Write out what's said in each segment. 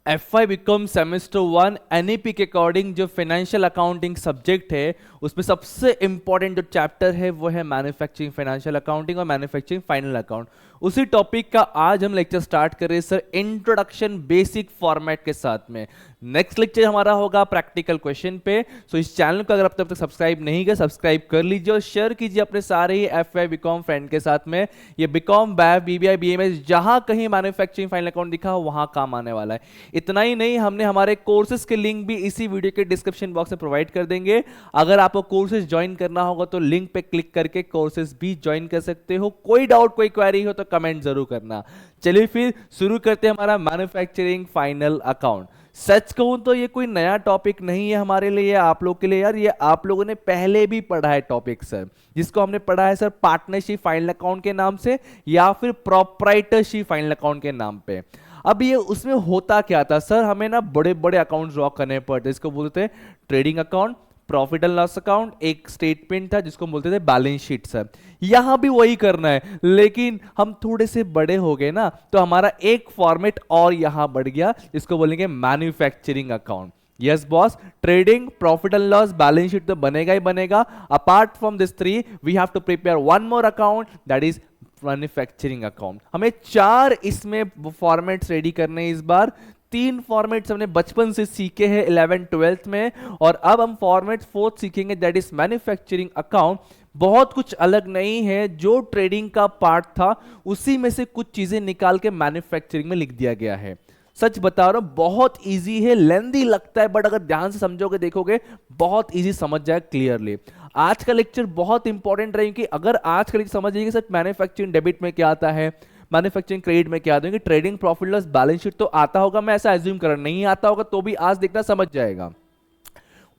FY BCom semester 1 NEP के according जो financial accounting subject है उसमें सबसे इंपॉर्टेंट जो चैप्टर है वो है मैन्युफैक्चरिंग फाइनेंशियल अकाउंटिंग और मैन्युफैक्चरिंग फाइनल अकाउंट। उसी टॉपिक का आज हम लेक्चर स्टार्ट कर रहे हैं सर, इंट्रोडक्शन बेसिक फॉर्मेट के साथ में। नेक्स्ट लेक्चर हमारा होगा प्रैक्टिकल क्वेश्चन पे। सो इस चैनल को अगर अब तक सब्सक्राइब नहीं किया सब्सक्राइब कर लीजिए और शेयर कीजिए अपने सारे ही FY बीकॉम फ्रेंड के साथ में। ये बीकॉम BAF BBI BMS जहां कहीं मैन्युफैक्चरिंग फाइनल अकाउंट दिखा हो वहां काम आने वाला है। इतना ही नहीं, हमने हमारे कोर्सेज के लिंक भी इसी वीडियो के डिस्क्रिप्शन बॉक्स में प्रोवाइड कर देंगे। अगर आपको कोर्सेज ज्वाइन करना होगा तो लिंक पे क्लिक करके कोर्सेज भी ज्वाइन कर सकते हो। कोई डाउट कोई क्वेरी हो तो कमेंट जरूर करना। चलिए फिर शुरू करते हैं हमारा मैन्युफैक्चरिंग फाइनल अकाउंट। सच कहूं तो ये कोई नया टॉपिक नहीं है हमारे लिए, आप लोग के लिए यार। ये आप लोगों ने पहले भी पढ़ा है टॉपिक सर, जिसको हमने पढ़ा है सर पार्टनरशिप फाइनल अकाउंट के नाम से या फिर प्रोप्राइटरशिप फाइनल अकाउंट के नाम पे। अब ये उसमें होता क्या था सर, हमें ना बड़े बड़े अकाउंट ड्रॉ करने पड़ते, इसको बोलते थे trading account, profit and loss account, एक स्टेटमेंट था जिसको बोलते थे बैलेंस शीट सर। यहां भी वही करना है, लेकिन हम थोड़े से बड़े हो गए ना तो हमारा एक फॉर्मेट और यहां बढ़ गया जिसको बोलेंगे manufacturing account. Yes boss, trading, profit and loss, balance sheet तो बनेगा ही बनेगा। Apart from this three we have to prepare one more account, that is manufacturing account. हमें 4 इसमें फॉर्मेट्स रेडी करने हैं इस बार। 3 फॉर्मेट्स हमने बचपन से सीखे हैं 11th 12th में, और अब हम फॉर्मेट 4th सीखेंगे, दैट इज मैन्युफैक्चरिंग अकाउंट। बहुत कुछ अलग नहीं है, जो ट्रेडिंग का पार्ट था उसी में से कुछ चीजें निकाल के मैन्युफैक्चरिंग में लिख दिया गया है। सच बता रहा हूं, बहुत इजी है, लेंदी लगता है बट अगर ध्यान से समझोगे देखोगे बहुत इजी समझ जाए क्लियरली। आज का लेक्चर बहुत इंपॉर्टेंट रहेगी। अगर आज का लेक्चर समझ जाइए सर मैन्युफैक्चरिंग डेबिट में क्या आता है, मैन्युफैक्चरिंग क्रेडिट में क्या आता है, trading profit loss balance sheet तो आता होगा, मैं ऐसा एज्यूम कर रहा, नहीं आता होगा तो भी आज देखना समझ जाएगा।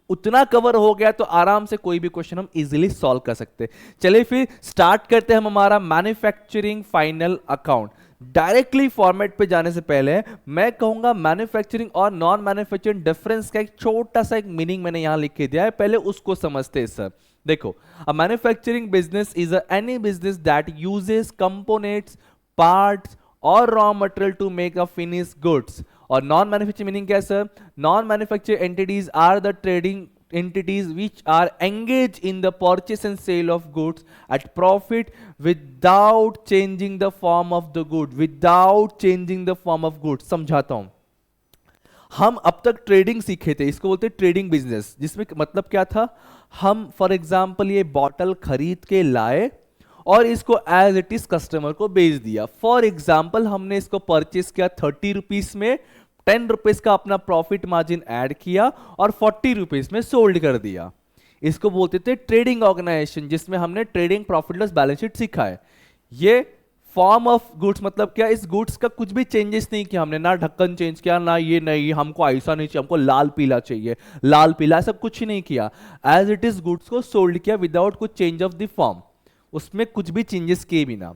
उतना कवर हो गया तो आराम से कोई भी क्वेश्चन हम इजीली सॉल्व कर सकते हैं। चलिए फिर स्टार्ट करते हैं हम हमारा manufacturing final account. Directly format पे जाने से पहले मैं कहूंगा मैन्युफैक्चरिंग और नॉन मैन्युफैक्चरिंग डिफरेंस का एक छोटा सा एक मीनिंग मैंने यहां लिख के दिया है, पहले उसको समझते हैं सर। देखो, a manufacturing business is any business that uses components, parts और raw material to make a finish goods. और नॉन मैन्युफैक्चरिंग मीनिंग क्या है sir? Non manufacturing entities are the trading entities which are engaged in the purchase and sale of goods at profit without changing the form of the good, without changing the form of goods। समझाता हूं। हम अब तक trading सीखे थे, इसको बोलते हैं ट्रेडिंग बिजनेस, जिसमें मतलब क्या था, हम फॉर एग्जांपल ये बॉटल खरीद के लाए और इसको एज इट इज कस्टमर को बेच दिया। फॉर एग्जांपल हमने इसको परचेस किया 30 रुपीज में, 10 रुपीज का अपना प्रॉफिट मार्जिन ऐड किया और 40 रुपीज में सोल्ड कर दिया। इसको बोलते थे ट्रेडिंग ऑर्गेनाइजेशन, जिसमें हमने trading profit loss balance sheet सीखा है। ये फॉर्म ऑफ गुड्स मतलब क्या, इस गुड्स का कुछ भी चेंजेस नहीं किया हमने, ना ढक्कन चेंज किया, ना ये नहीं हमको ऐसा नहीं चाहिए, हमको लाल पीला चाहिए, लाल पीला सब कुछ नहीं किया। एज इट इज गुड्स को सोल्ड किया विदाउट कुछ चेंज ऑफ द फॉर्म, उसमें कुछ भी चेंजेस किए बिना।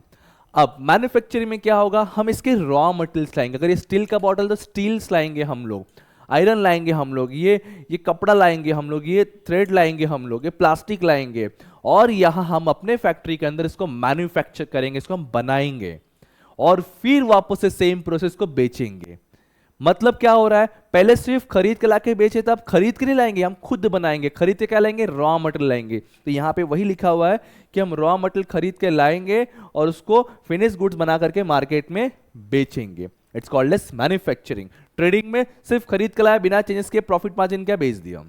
अब मैन्युफैक्चरिंग में क्या होगा, हम इसके रॉ मटेरियल्स लाएंगे। अगर ये स्टील का बॉटल तो स्टील्स लाएंगे हम लोग, आयरन लाएंगे हम लोग, ये कपड़ा लाएंगे हम लोग, ये थ्रेड लाएंगे हम लोग, ये प्लास्टिक लाएंगे, और यहां हम अपने फैक्ट्री के अंदर इसको मैन्युफैक्चर करेंगे, इसको हम बनाएंगे और फिर वापस से सेम प्रोसेस को बेचेंगे। मतलब क्या हो रहा है, पहले सिर्फ खरीद के लाके बेचे थे, अब खरीद के नहीं लाएंगे, हम खुद बनाएंगे। खरीद के क्या लाएंगे, रॉ मटेरियल लाएंगे। तो यहां पे वही लिखा हुआ है कि हम रॉ मटेरियल खरीद के लाएंगे और उसको फिनिश गुड्स बना करके मार्केट में बेचेंगे। It's called as manufacturing. Trading में सिर्फ खरीद के लाया, बिना चेंजेस के प्रॉफिट मार्जिन क्या बेच दिया।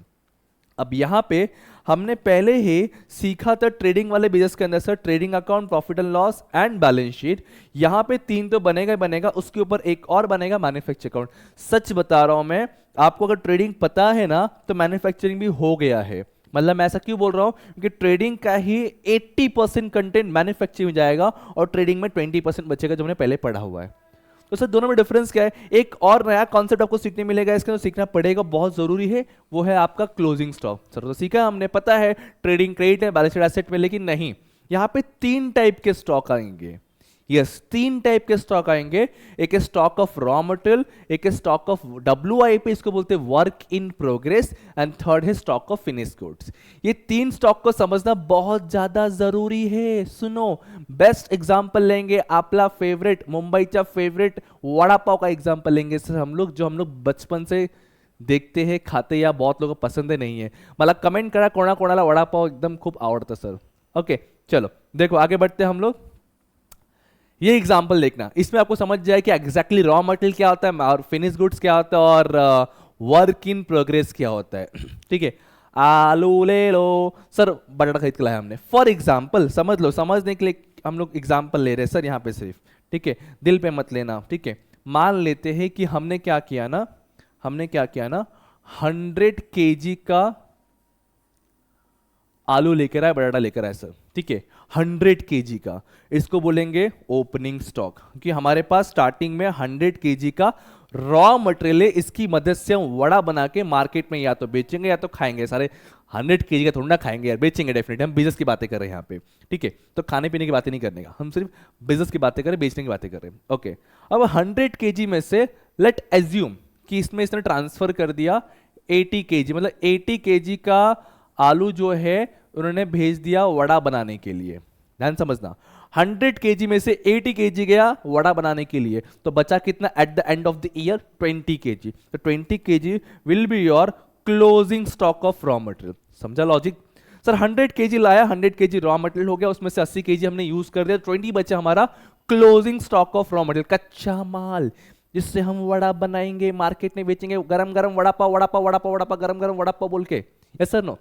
अब यहां पे हमने पहले ही सीखा था ट्रेडिंग वाले बिजनेस के अंदर sir, trading account, profit and loss and balance sheet. यहां पे 3 तो बनेगा ही बनेगा, उसके ऊपर एक और बनेगा मैन्युफैक्चरिंग अकाउंट। सच बता रहा हूं मैं आपको, अगर ट्रेडिंग पता है ना तो मैन्युफैक्चरिंग भी हो गया है। मतलब मैं ऐसा क्यों बोल रहा हूं, क्योंकि ट्रेडिंग का ही 80% कंटेंट मैन्युफैक्चरिंग में जाएगा और ट्रेडिंग में 20% बचेगा जो हमने पहले पढ़ा हुआ है। तो सर दोनों में डिफरेंस क्या है? एक और नया कॉन्सेप्ट आपको सीखने मिलेगा, इसके अंदर सीखना पड़ेगा, बहुत जरूरी है, वो है आपका क्लोजिंग स्टॉक। सर तो सीखा हमने, पता है ट्रेडिंग क्रेडिट है, बैलेंस शीट एसेट में, लेकिन नहीं, यहां पे 3 टाइप के स्टॉक आएंगे। यस, तीन टाइप के स्टॉक आएंगे, एक है स्टॉक ऑफ रॉ मटेरियल, एक है स्टॉक ऑफ WIP, इसको बोलते हैं work in progress, and third है स्टॉक ऑफ फिनिश गुड्स। ये तीन स्टॉक को समझना बहुत ज्यादा जरूरी है। सुनो, बेस्ट एग्जांपल लेंगे आपला फेवरेट, मुंबईचा फेवरेट वड़ा पाव का एग्जांपल लेंगे सर हम लोग, जो हम लोग बचपन से देखते हैं, खाते, या बहुत लोगों को पसंद नहीं है। मला कमेंट करा कोणाला वड़ा पाव एकदम खूप आवडतं सर। ओके चलो देखो आगे बढ़ते हैं हम लोग। ये एग्जांपल देखना, इसमें आपको समझ जाए कि एग्जैक्टली रॉ मटेरियल क्या होता है और फिनिश गुड्स क्या होता है और वर्क इन प्रोग्रेस क्या होता है। ठीक है, आलू ले लो सर, बटाटा खरीद के लाया हमने, फॉर एग्जांपल समझ लो, समझने के लिए हम लोग एग्जांपल ले रहे हैं सर यहाँ पे सिर्फ। ठीक है, दिल पे मत लेना। ठीक है, मान लेते हैं कि हमने क्या किया ना, 100 kg का आलू लेकर आए, बटाटा लेकर आए सर। ठीक है, 100 kg का, इसको बोलेंगे ओपनिंग स्टॉक, क्योंकि हमारे पास स्टार्टिंग में 100 kg का रॉ मटेरियल है, इसकी मदद से हम वड़ा बना के मार्केट में या तो बेचेंगे या तो खाएंगे। सारे 100 kg का थोड़ा ना खाएंगे यार, बेचेंगे डेफिनेटली। हम बिजनेस की बातें कर रहे हैं यहाँ पे। ठीक है, तो खाने पीने की बातें नहीं करने का, हम सिर्फ बिजनेस की बातें करें, बेचने की बातें कर रहे हैं। ओके, अब 100 kg में से लेट एज्यूम कि इसमें इसने ट्रांसफर कर दिया 80 kg, मतलब 80 kg का आलू जो है उन्होंने भेज दिया वड़ा बनाने के लिए। ध्यान समझना, 100 kg में से 80 kg गया वड़ा बनाने के लिए, तो बचा कितना at the end of the year? 20 kg। तो 20 kg will be your closing stock of raw material. समझा लॉजिक? सर 100 kg लाया, 100 kg रॉ मटेरियल हो गया, उसमें से 80 kg हमने यूज कर दिया, 20 बचा हमारा closing stock of raw material, कच्चा माल, जिससे हम वड़ा बनाएंगे, मार्केट में बेचेंगे, गरम गरम वड़ा पाव, वड़ा पाव, वड़ा पाव, वड़ा पाव, गरम गरम वड़ा पाव बोल के। Yes sir no?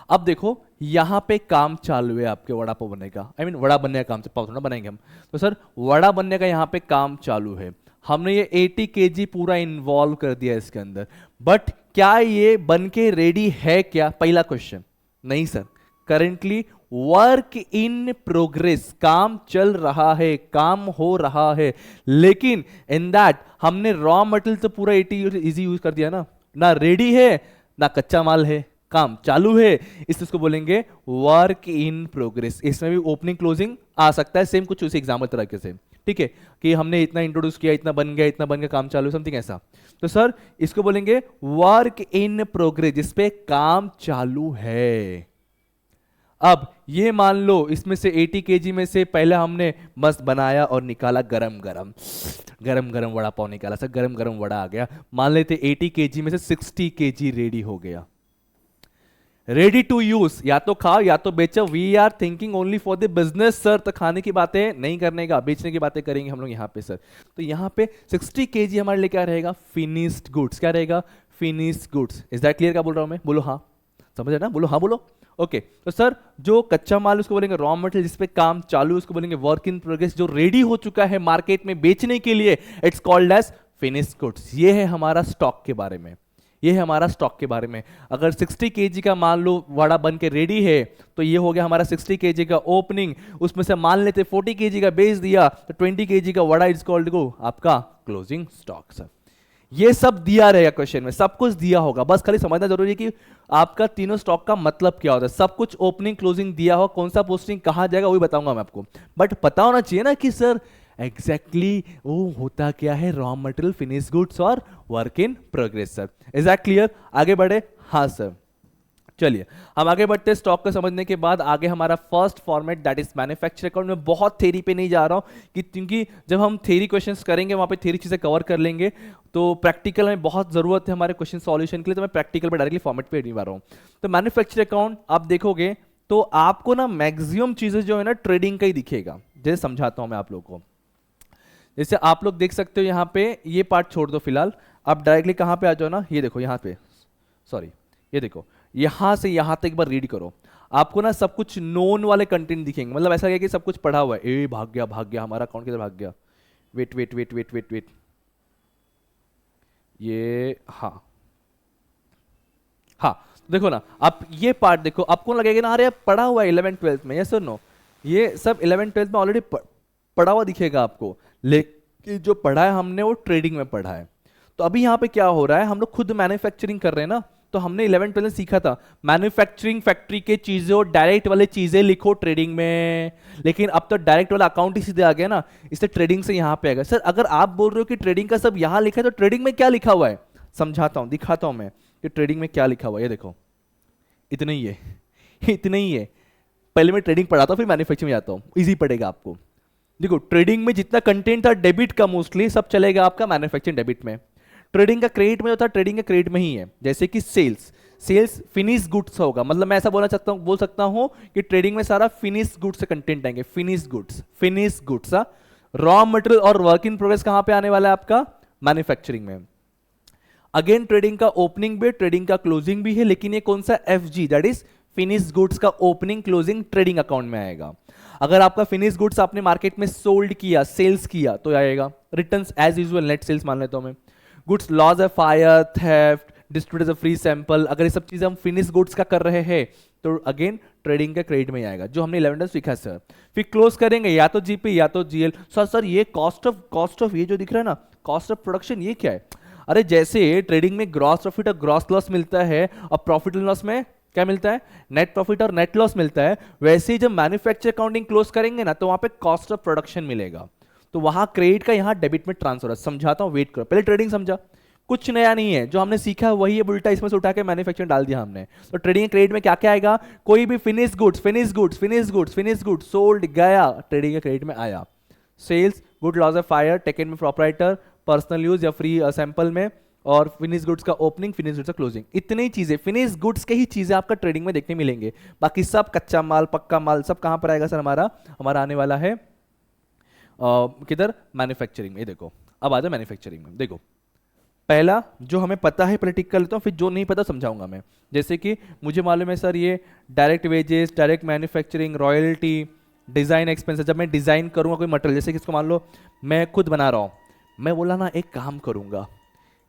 अब देखो यहां पे काम चालू है आपके वड़ा पाव बनने का, आई मीन वड़ा बनने का काम, पाव थोड़ा बनाएंगे हम, तो सर वड़ा बनने का यहां पे काम चालू है। हमने ये 80 kg पूरा इन्वॉल्व कर दिया इसके अंदर, बट क्या ये बन के रेडी है क्या? पहला क्वेश्चन, नहीं sir, currently work in progress, काम चल रहा है, काम हो रहा है, लेकिन इन दैट हमने रॉ मटेरियल तो पूरा 80 इजी यूज कर दिया ना रेडी है ना कच्चा माल है, काम चालू है, इसको बोलेंगे वर्क इन प्रोग्रेस। इसमें भी ओपनिंग क्लोजिंग आ सकता है, सेम कुछ उसी एग्जाम्पल तरीके से। ठीक है, कि हमने इतना इंट्रोड्यूस किया, इतना बन गया, काम चालू, समथिंग ऐसा। तो सर इसको बोलेंगे वर्क इन प्रोग्रेस, जिसपे काम चालू है। अब ये मान लो इसमें से 80 kg में से पहले हमने बस बनाया और निकाला, गरम गरम वड़ा पाव निकाला सर, गरम गरम वड़ा आ गया। मान लेते 80 kg में से 60 kg रेडी हो गया, रेडी टू यूज, या तो खाओ या तो बेचो। We are thinking only for the business sir, तो खाने की बातें नहीं करने का, बेचने की बातें करेंगे हम लोग यहाँ पे सर। तो यहाँ पे 60 kg हमारे लिए क्या रहेगा? Finished goods. क्या रहेगा? Finished goods. Is that clear? क्या बोल रहा हूं मैं? बोलो हाँ, समझ ना? बोलो हाँ, बोलो। ओके, तो सर जो कच्चा माल उसको बोलेंगे रॉ मटेरियल, जिसपे काम चालू उसको बोलेंगे वर्क इन प्रोग्रेस, जो रेडी हो चुका है मार्केट में बेचने के लिए, it's called as finished goods. ये है हमारा स्टॉक के बारे में, ये है हमारा स्टॉक के बारे में। अगर 60 kg का मान लो वड़ा बन के रेडी है, तो ये हो गया हमारा 60 kg का ओपनिंग, उसमें से मान लेते 40 kg का बेच दिया, तो 20 kg का वड़ा इज कॉल्ड गो आपका क्लोजिंग स्टॉक सर। ये सब दिया रहेगा क्वेश्चन में, सब कुछ दिया होगा, बस खाली समझना जरूरी है कि आपका तीनों स्टॉक का मतलब क्या होता है। सब कुछ ओपनिंग क्लोजिंग दिया हो, कौन सा पोस्टिंग कहां जाएगा वही बताऊंगा मैं आपको, बट पता होना चाहिए ना कि सर एग्जैक्टली वो होता क्या है, रॉ मटेरियल, फिनिश गुड्स और work in progress sir. Is that clear? आगे बढ़े? हाँ सर, चलिए हम आगे बढ़ते हैं। स्टॉक को समझने के बाद आगे हमारा first format that is manufacture account. में बहुत थ्योरी पे नहीं जा रहा हूं कि क्योंकि जब हम थ्योरी क्वेश्चंस करेंगे वहां पे थ्योरी चीजें कवर कर लेंगे, तो प्रैक्टिकल में बहुत जरूरत है हमारे क्वेश्चन सॉल्यूशन के लिए, तो मैं प्रैक्टिकल पे डायरेक्टली फॉर्मेट पे नहीं आ रहा हूं। तो मैन्युफैक्चर अकाउंट आप देखोगे तो आपको ना मैक्सिमम चीजें जो है ना ट्रेडिंग का ही दिखेगा। जैसे समझाता हूं मैं आप लोगों को, जैसे आप लोग देख सकते हो यहाँ पे, ये पार्ट छोड़ दो फिलहाल, आप डायरेक्टली कहाँ पे आ जाओ ना, ये देखो यहाँ पे, सॉरी ये देखो, यहाँ से यहाँ तक एक बार रीड करो, आपको ना सब कुछ नोन वाले कंटेंट दिखेंगे। मतलब ऐसा है कि सब कुछ पढ़ा हुआ है, ए भाग गया हमारा अकाउंट किधर भाग गया, वेट, ये हाँ देखो ना, आप ये पार्ट देखो, आपको लगेगा ना अरे पढ़ा हुआ है 11th 12th में, यस और नो, ये सब 11th 12th में ऑलरेडी पढ़ा हुआ दिखेगा आपको, लेकिन जो पढ़ा है हमने वो ट्रेडिंग में पढ़ा है। तो अभी यहाँ पे क्या हो रहा है, हम लोग खुद मैन्युफैक्चरिंग कर रहे हैं ना, तो हमने 11 12 सीखा था मैन्युफैक्चरिंग फैक्ट्री के चीजों डायरेक्ट वाले चीजें लिखो ट्रेडिंग में, लेकिन अब तो डायरेक्ट वाला अकाउंट ही सीधे आ गया ना, इससे ट्रेडिंग से यहाँ पे आएगा। सर अगर आप बोल रहे हो कि ट्रेडिंग का सब यहाँ लिखा है तो ट्रेडिंग में क्या लिखा हुआ है, समझाता हूँ, दिखाता हूँ मैं कि ट्रेडिंग में क्या लिखा हुआ है। ये देखो इतना ही है, इतना ही है। पहले मैं ट्रेडिंग पढ़ाता हूँ फिर मैन्युफैक्चरिंग में जाता हूँ, इजी पड़ेगा आपको। देखो ट्रेडिंग में जितना कंटेंट था डेबिट का मोस्टली सब चलेगा आपका मैन्युफैक्चरिंग डेबिट में। ट्रेडिंग का क्रेडिट में जो था ट्रेडिंग का क्रेडिट में ही है, जैसे कि सेल्स, सेल्स फिनिश गुड्स होगा, मतलब मैं ऐसा बोल सकता हूं कि ट्रेडिंग में सारा फिनिश गुड्स से कंटेंट आएंगे, फिनिश गुड्स। रॉ मटेरियल और वर्क इन प्रोग्रेस कहां पे आने वाला है आपका, मैन्युफैक्चरिंग में। अगेन ट्रेडिंग का ओपनिंग भी ट्रेडिंग का क्लोजिंग भी है, लेकिन ये कौन सा FG that is finish goods का ओपनिंग क्लोजिंग ट्रेडिंग अकाउंट में आएगा। अगर आपका फिनिश गुड्स आपने मार्केट में सोल्ड किया, सेल्स किया तो आएगा returns as usual, net sales मान लेता हूं मैं। गुड्स लॉस है, fire, theft, distribute as a free sample, अगर ये सब चीजें हम फिनिश गुड्स का कर रहे हैं तो अगेन ट्रेडिंग का क्रेडिट में आएगा, जो हमने 11 सीखा सर। फिर क्लोज करेंगे या तो जीपी या तो जीएल। सर ये कॉस्ट ऑफ ये जो दिख रहा है ना, कॉस्ट ऑफ प्रोडक्शन, ये क्या है? अरे जैसे ट्रेडिंग में ग्रॉस प्रॉफिट और ग्रॉस लॉस मिलता है और प्रॉफिट एंड लॉस में क्या मिलता है, नेट प्रॉफिट और नेट लॉस मिलता है, वैसे ही जब मैन्युफैक्चर अकाउंटिंग क्लोज करेंगे ना तो वहां पे कॉस्ट ऑफ प्रोडक्शन मिलेगा, तो वहां क्रेडिट का यहाँ डेबिट में ट्रांसफर है। समझाता हूं, वेट करो, पहले ट्रेडिंग समझा, कुछ नया नहीं है, जो हमने सीखा वही है, उल्टा इसमें से उठा के मैन्युफैक्चरिंग डाल दिया हमने। तो ट्रेडिंग क्रेडिट में क्या क्या आएगा, कोई भी फिनिश गुड्स सोल्ड गया ट्रेडिंग क्रेडिट में आया। Sales good loss of fire taken में प्रोपराइटर, पर्सनल यूज या फ्री सैंपल में, और फिनिश गुड्स का ओपनिंग, फिनिश गुड्स का क्लोजिंग, इतनी चीजें फिनिश गुड्स के ही चीजें आपका ट्रेडिंग में देखने मिलेंगे। बाकी सब कच्चा माल, पक्का माल सब कहां पर आएगा सर, हमारा आने वाला है किधर, मैन्युफैक्चरिंग में। देखो अब आ जाओ मैन्युफैक्चरिंग में। देखो पहला जो हमें पता है पहले टिक कर लेता हूँ, फिर जो नहीं पता समझाऊंगा मैं। जैसे कि मुझे मालूम है सर ये direct wages, direct manufacturing, royalty, design expenses. जब मैं डिजाइन करूंगा कोई मटेरियल, जैसे कि इसको मान लो मैं खुद बना रहा हूँ, मैं बोला ना एक काम करूंगा,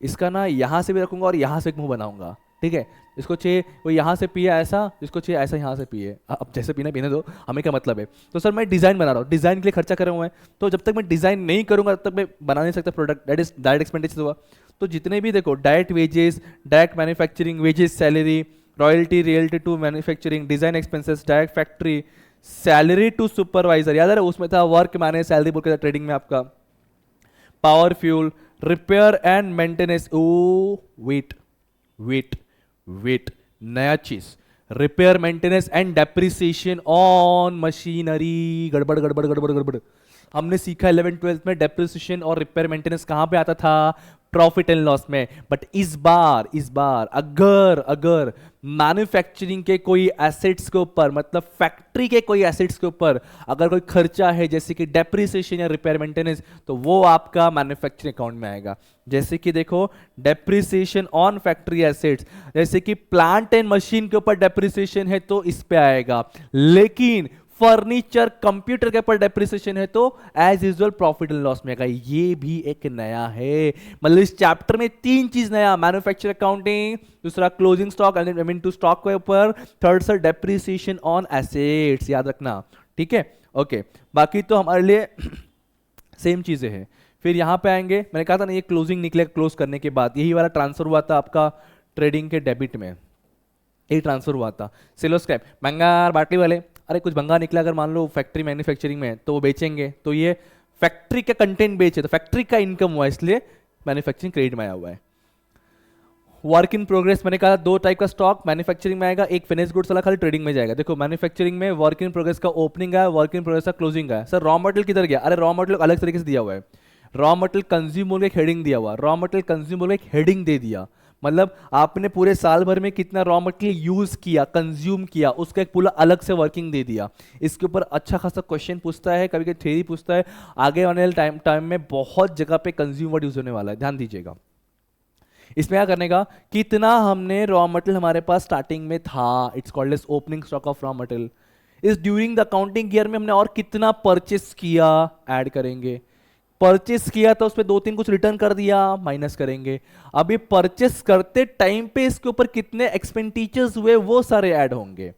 इसका ना यहाँ से भी रखूंगा और यहाँ से एक मुंह बनाऊंगा, ठीक है। इसको चाहिए वो यहाँ से पिए ऐसा, इसको चाहिए ऐसा यहाँ से पिए, अब जैसे पीने दो, हमें क्या मतलब है। तो सर मैं डिजाइन बना रहा हूँ, डिजाइन के लिए खर्चा कर रहा हूँ मैं, तो जब तक मैं डिजाइन नहीं करूंगा तब तक मैं बना नहीं सकता product, that is direct expenditure हुआ। तो जितने भी देखो direct wages, direct manufacturing wages, salary, royalty realty to manufacturing, design expenses, direct factory, salary to supervisor, याद है उसमें था वर्क मैनेज सैलरी बोल के ट्रेडिंग में आपका, power fuel, repair and maintenance. O wait नया चीज, repair maintenance and depreciation on machinery. गड़बड़ हमने सीखा 11 12 में डेप्रिसिएशन और रिपेयर मेंटेनेंस कहां पे आता था, प्रॉफिट एंड लॉस में। बट इस बार अगर मैन्युफैक्चरिंग के कोई एसेट्स के ऊपर, मतलब फैक्ट्री के कोई एसेट्स के ऊपर अगर कोई खर्चा है जैसे कि डेप्रिसिएशन या रिपेयर मेंटेनेंस, तो वो आपका मैन्युफैक्चरिंग अकाउंट में आएगा। जैसे कि देखो डेप्रिसिएशन ऑन फैक्ट्री एसेट्स, जैसे कि प्लांट एंड मशीन के ऊपर डेप्रिसिएशन है तो इस पे आएगा, लेकिन फर्नीचर कंप्यूटर के ऊपर डेप्रिसिएशन है तो as usual profit and loss में आएगा। ये भी एक नया है, मतलब इस चैप्टर में 3 चीज नया, मैन्युफैक्चर अकाउंटिंग, दूसरा closing stock I mean to stock के ऊपर, third sir depreciation on assets, याद रखना, ठीक है। ओके बाकी तो हमारे लिए सेम चीजें हैं। फिर यहां पे आएंगे, मैंने कहा था ना ये क्लोजिंग निकलेगा, क्लोज करने के बाद यही वाला ट्रांसफर हुआ था आपका ट्रेडिंग के डेबिट में, एक ट्रांसफर हुआ था। सिलो स्क्रैप भंगार बाटली वाले, अरे कुछ भंगार निकला अगर मान लो फैक्ट्री मैन्युफैक्चरिंग में तो वो बेचेंगे, तो ये फैक्ट्री का कंटेंट बेचे तो फैक्ट्री का इनकम हुआ, इसलिए मैन्युफैक्चरिंग क्रेडिट में आया हुआ है। वर्क इन प्रोग्रेस मैंने कहा 2 टाइप का स्टॉक मैन्युफैक्चरिंग में आएगा, एक फिनिश गुड्स वाला खाली ट्रेडिंग में जाएगा। देखो मैन्युफैक्चरिंग में वर्क इन प्रोग्रेस का ओपनिंग है, वर्क इन प्रोग्रेस का क्लोजिंग है। सर रॉ मटेरियल किधर गया, अरे रॉ मटेरियल अलग तरीके से दिया हुआ है, रॉ मटेरियल कंज्यूम बोल के एक हेडिंग दिया हुआ, रॉ मटेरियल कंज्यूम बोल के एक हेडिंग दे दिया, मतलब आपने पूरे साल भर में कितना रॉ मटेरियल यूज किया, कंज्यूम किया, उसका एक पूरा अलग से वर्किंग दे दिया। इसके ऊपर अच्छा खासा क्वेश्चन पूछता है, कभी कभी थ्योरी पूछता है, आगे आने वाले टाइम में बहुत जगह पे कंज्यूम वर्ड यूज होने वाला है, ध्यान दीजिएगा। इसमें क्या करने का, कितना हमने रॉ मटेरियल हमारे पास स्टार्टिंग में था, it's called as opening stock of raw material, इस ड्यूरिंग द अकाउंटिंग ईयर में हमने और कितना परचेस किया, ऐड करेंगे। परचेस किया तो उस पर 2-3 कुछ रिटर्न कर दिया, माइनस करेंगे। अभी परचेस करते टाइम पे इसके ऊपर कितने एक्सपेंडिचर्स हुए वो सारे ऐड होंगे,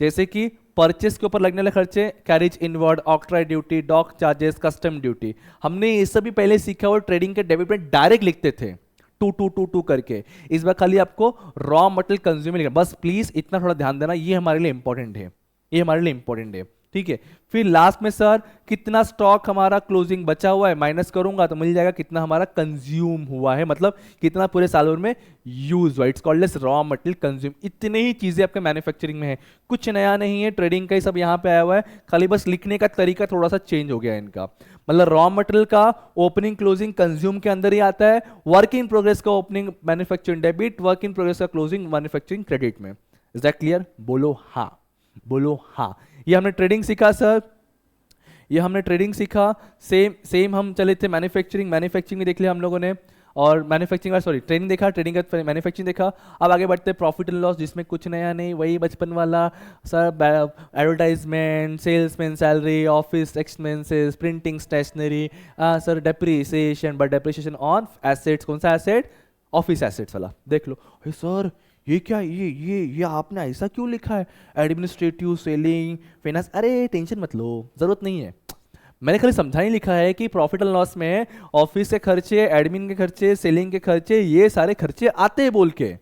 जैसे कि परचेस के ऊपर लगने वाले खर्चे, carriage inward, octroi duty, dock charges, custom duty, हमने ये सभी पहले सीखा और ट्रेडिंग के डेबिट में डायरेक्ट लिखते थे, टू टू टू टू करके। इस बार खाली आपको रॉ मटेरियल कंज्यूम लिखना, बस प्लीज इतना थोड़ा ध्यान देना, ये हमारे लिए इंपॉर्टेंट है, ये हमारे लिए इंपॉर्टेंट है, ठीक है। फिर लास्ट में सर कितना स्टॉक हमारा क्लोजिंग बचा हुआ है माइनस करूंगा तो मिल जाएगा कितना हमारा कंज्यूम हुआ है, मतलब कितना पूरे साल भर में यूज हुआ, it's called as raw material consume. इतने ही चीजें आपके मैन्युफैक्चरिंग में है, कुछ नया नहीं है, ट्रेडिंग का ही सब यहाँ पे आया हुआ है, खाली बस लिखने का तरीका थोड़ा सा चेंज हो गया है इनका। मतलब रॉ मटेरियल का ओपनिंग क्लोजिंग कंज्यूम के अंदर ही आता है, वर्क इन प्रोग्रेस का opening manufacturing debit, work in progress का क्लोजिंग मैन्युफैक्चरिंग क्रेडिट में। Is that clear? बोलो हाँ, बोलो हाँ। ये हमने ट्रेडिंग सीखा सर, ये हमने ट्रेडिंग सीखा। सेम हम चले थे मैन्युफैक्चरिंग में देख लिया हम लोगों ने, और मैन्युफैक्चरिंग सॉरी ट्रेडिंग देखा, ट्रेडिंग का मैन्युफैक्चरिंग देखा। अब आगे बढ़ते हैं प्रॉफिट एंड लॉस, जिसमें कुछ नया नहीं, वही बचपन वाला sir, advertisement, salesman salary, office expenses, printing stationery, sir depreciation, but depreciation on assets, कौन सा एसेट? ऑफिस एसेट्स वाला देख लो। सर ये क्या, ये आपने ऐसा क्यों लिखा है? एडमिनिस्ट्रेटिव, सेलिंग, फाइनेंस, अरे टेंशन मत लो, जरूरत नहीं है, मैंने खाली समझा ही लिखा है कि प्रॉफिट एंड लॉस में ऑफिस के खर्चे, एडमिन के खर्चे, सेलिंग के खर्चे, ये सारे खर्चे आते हैं बोल के।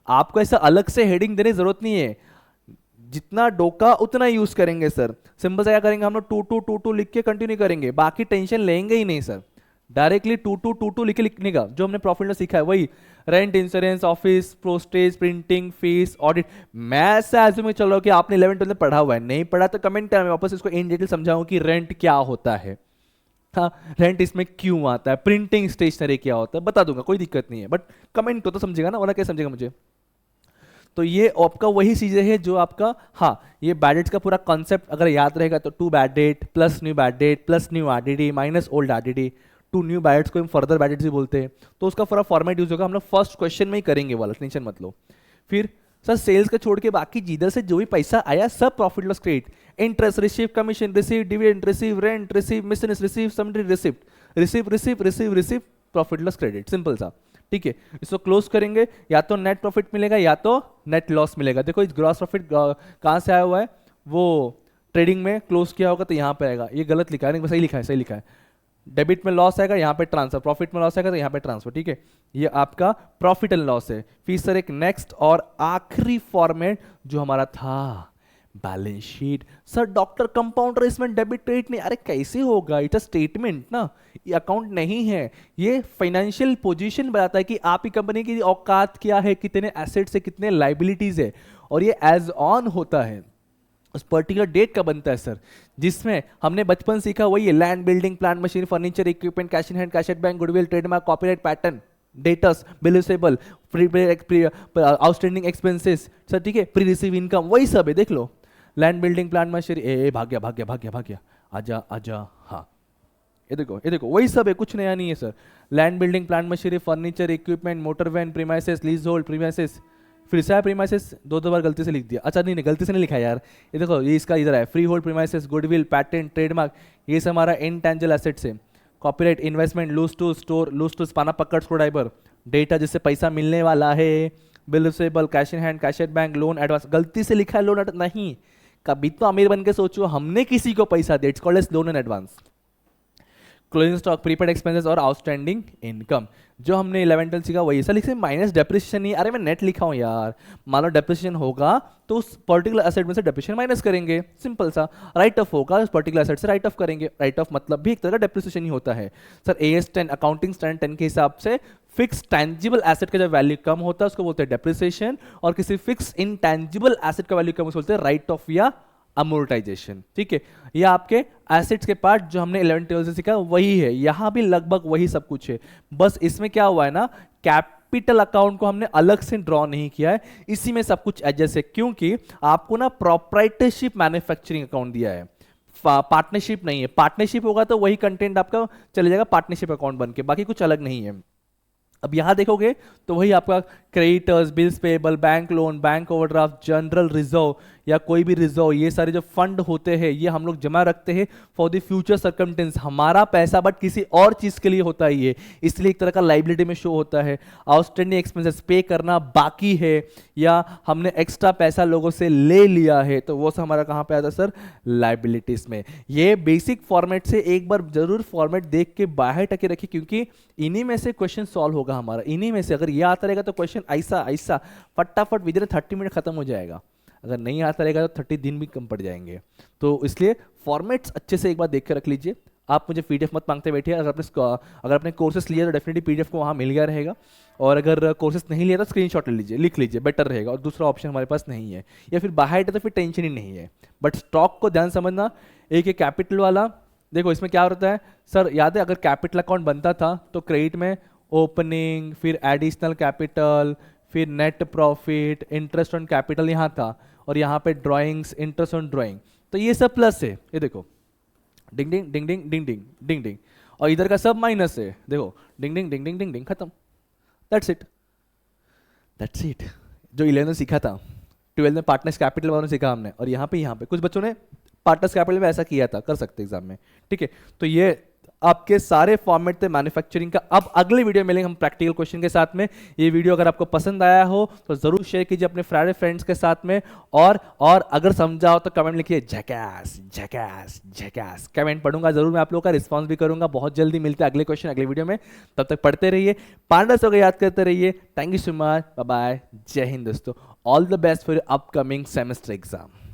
आपको ऐसा अलग से हेडिंग देने की जरूरत नहीं है, जितना डोका उतना यूज करेंगे सर। सिंपल से क्या करेंगे हम लोग, टू टू टू टू लिख के कंटिन्यू करेंगे, बाकी टेंशन लेंगे ही नहीं sir, directly two two two two लिख के लिखने का। जो हमने प्रॉफिट में सीखा है वही, rent, insurance, office, postage, printing, fees, audit. मैं ऐसा एज्यूम में चल रहा हूँ कि आपने 11th 12th में पढ़ा हुआ है, नहीं पढ़ा तो कमेंट करें, मैं वापस इसको इन डिटेल समझाऊं कि रेंट क्या होता है, हाँ रेंट इसमें क्यों आता है, प्रिंटिंग स्टेशनरी क्या होता है, बता दूंगा, कोई दिक्कत नहीं है, बट कमेंट तो समझेगा ना, वरना क्या समझेगा मुझे। तो ये आपका वही चीजें है जो आपका, हाँ ये बैड डेट्स का पूरा कॉन्सेप्ट अगर याद रहेगा तो to bad debt plus new bad debt plus new RDD minus old RDD, to new bad debts को हम फर्दर बैड डेट्स भी बोलते हैं, तो उसका पूरा फॉर्मेट यूज होगा, हम लोग फर्स्ट क्वेश्चन में ही करेंगे वाला, टेंशन मत लो। फिर सर सेल्स का छोड़ के बाकी जिधर से जो भी पैसा आया सब profit loss credit, interest receive, commission receive, dividend receive, rent receive, miscellaneous receive, समेटरी receipt receive receive receive receive, profit loss credit, simple सा, ठीक है। इसको क्लोज करेंगे, या तो नेट प्रॉफिट मिलेगा या तो नेट लॉस मिलेगा। देखो इस ग्रॉस प्रॉफिट कहाँ से आया हुआ है, वो ट्रेडिंग में क्लोज किया होगा तो यहाँ पे आएगा, ये गलत लिखा है, सही लिखा है, सही लिखा है। डेबिट में लॉस आएगा, यहाँ पे ट्रांसफर, प्रॉफिट में लॉस आएगा तो यहाँ पे ट्रांसफर, ठीक है। ये आपका प्रॉफिट एंड लॉस है। फिर सर एक नेक्स्ट और आखिरी फॉर्मेट जो हमारा था balance sheet. Sir doctor compounder इसमें डेबिट क्रेडिट नहीं, अरे कैसे होगा, इट्स अ स्टेटमेंट ना, ये अकाउंट नहीं है, ये फाइनेंशियल पोजीशन बताता है कि आपकी कंपनी की औकात क्या है, कितने एसेट्स है, कितने लाइबिलिटीज है, और ये एज ऑन होता है उस पर्टिकुलर डेट का बनता है सर, जिसमें हमने बचपन सीखा वही है, land, building, plant, machine, furniture, equipment, cash in hand, cash at bank, goodwill, trademark, copyright, pattern, debtors, bill receivable, outstanding expenses sir, ठीक है, प्री रिसीव इनकम, वही सब है, देख लो। लैंड, बिल्डिंग, प्लांट, मशीन, भाग गया, आजा आजा, हाँ ये देखो वही सब है, कुछ नया नहीं है sir. Land, building, plant, machinery, furniture, equipment, motor van, premises, lease hold, premises, फिर से प्रीमाइसेस दो बार गलती से लिख दिया, अच्छा नहीं गलती से नहीं लिखा यार, ये देखो ये इसका इधर है, free hold, premises, goodwill, patent, trademark, ये सब हमारा इनटेंजिबल एसेट्स है। Copyright, investment, loose to store, loose to पाना पकड़, स्क्रूड्राइवर, डेटा जिससे पैसा मिलने वाला है, bill receivable, cash in hand, cash at bank, loan advance, गलती से लिखा है लोन नहीं, कभी तो अमीर बन के सोचो हमने किसी को पैसा दिया, it's called as loan and advance. Closing stock, prepaid expenses और आउटस्टैंडिंग इनकम, जो हमने 11th 12th सीखा वही। ऐसा लिखे माइनस डेप्रिसिएशन नहीं, अरे मैं नेट लिखा हूं यार, मान लो डेप्रिसिएशन होगा तो उस पर्टिकुलर एसेट में से डेप्रिसिएशन माइनस करेंगे, सिंपल सा। राइट ऑफ होगा उस पर्टिकुलर एसेट से राइट ऑफ करेंगे, राइट ऑफ मतलब भी एक तरह का डेप्रिसिएशन ही होता है सर। AS 10 अकाउंटिंग स्टैंडर्ड 10 के हिसाब से फिक्स टैंजिबल एसेट का जब वैल्यू कम होता है उसको बोलते हैं डेप्रिसिएशन, और किसी फिक्स इनटैंजिबल एसेट का वैल्यू कम उसको बोलते हैं राइट ऑफ या अमोर्टाइजेशन, ठीक है। ये आपके एसेट्स के पार्ट जो हमने 11th 12th से सीखा वही है, यहां भी लगभग वही सब कुछ है, बस इसमें क्या हुआ है ना, कैपिटल अकाउंट को हमने अलग से ड्रॉ नहीं किया है, इसी में सब कुछ एडजस्ट है, क्योंकि आपको ना प्रोप्राइटरशिप मैन्युफैक्चरिंग अकाउंट दिया है, पार्टनरशिप नहीं है। पार्टनरशिप होगा तो वही कंटेंट आपका चले जाएगा पार्टनरशिप अकाउंट बन के, बाकी कुछ अलग नहीं है। अब यहां देखोगे तो वही आपका creditors, bills payable, bank loan, bank overdraft, general reserve या कोई भी रिजर्व, ये सारे जो फंड होते हैं ये हम लोग जमा रखते हैं फॉर द फ्यूचर सर्कमटेंस, हमारा पैसा बट किसी और चीज के लिए होता है ये, इसलिए एक तरह का लाइबिलिटी में शो होता है। आउटस्टैंडिंग एक्सपेंसेस, पे करना बाकी है या हमने एक्स्ट्रा पैसा लोगों से ले लिया है, तो वो सब हमारा कहाँ पे आता है सर, लाइबिलिटीज में। ये बेसिक फॉर्मेट से एक बार जरूर फॉर्मेट देख के बाहर टके रखिए, क्योंकि इन्हीं में से क्वेश्चन सॉल्व होगा हमारा, इन्हीं में से अगर ये आता रहेगा तो क्वेश्चन ऐसा ऐसा फटाफट विद इन 30 मिनट खत्म हो जाएगा, अगर नहीं आता रहेगा तो 30 दिन भी कम पड़ जाएंगे। तो इसलिए फॉर्मेट्स अच्छे से एक बार देख के रख लीजिए। आप मुझे पीडीएफ मत मांगते बैठिए, अगर आपने कोर्सेस लिए तो डेफिनेटली पीडीएफ को वहाँ मिल गया रहेगा, और अगर कोर्सेस नहीं लिया तो स्क्रीनशॉट ले लीजिए, लिख लीजिए, बेटर रहेगा। और दूसरा ऑप्शन हमारे पास नहीं है, या फिर बाहर है तो फिर टेंशन ही नहीं है। बट स्टॉक को ध्यान समझना, एक कैपिटल वाला, देखो इसमें क्या होता है सर, याद है अगर कैपिटल अकाउंट बनता था तो क्रेडिट में ओपनिंग, फिर एडिशनल कैपिटल, फिर net profit, interest on capital यहाँ था, और यहाँ पे ड्राइंग्स, इंटरेस्ट ऑन ड्राइंग, तो ये सब प्लस है, ये देखो डिंग डिंग डिंग डिंग डिंग डिंग डिंग डिंग, और इधर का सब माइनस है, देखो डिंग डिंग डिंग डिंग डिंग डिंग, खत्म। That's it, that's it. जो 11 में सीखा था, 12 में पार्टनर्स कैपिटल वालों ने सीखा हमने, और यहाँ पे कुछ बच्चों ने पार्टनर्स कैपिटल में ऐसा किया था, कर सकते एग्जाम में, ठीक है। तो ये आपके सारे फॉर्मेट थे मैन्युफैक्चरिंग का। अब अगले वीडियो में मिलेंगे हम प्रैक्टिकल क्वेश्चन के साथ में। ये वीडियो अगर आपको पसंद आया हो तो जरूर शेयर कीजिए अपने फ्राइडे फ्रेंड्स के साथ में, और अगर समझा हो तो कमेंट लिखिए झकास झकास झकास, कमेंट पढ़ूंगा जरूर, मैं आप लोगों का रिस्पॉन्स भी करूंगा। बहुत जल्दी मिलते हैं अगले क्वेश्चन अगले वीडियो में, तब तक पढ़ते रहिए, पांडस को याद करते रहिए। Thank you so much, bye bye, Jai Hind दोस्तों, all the best for upcoming semester exam.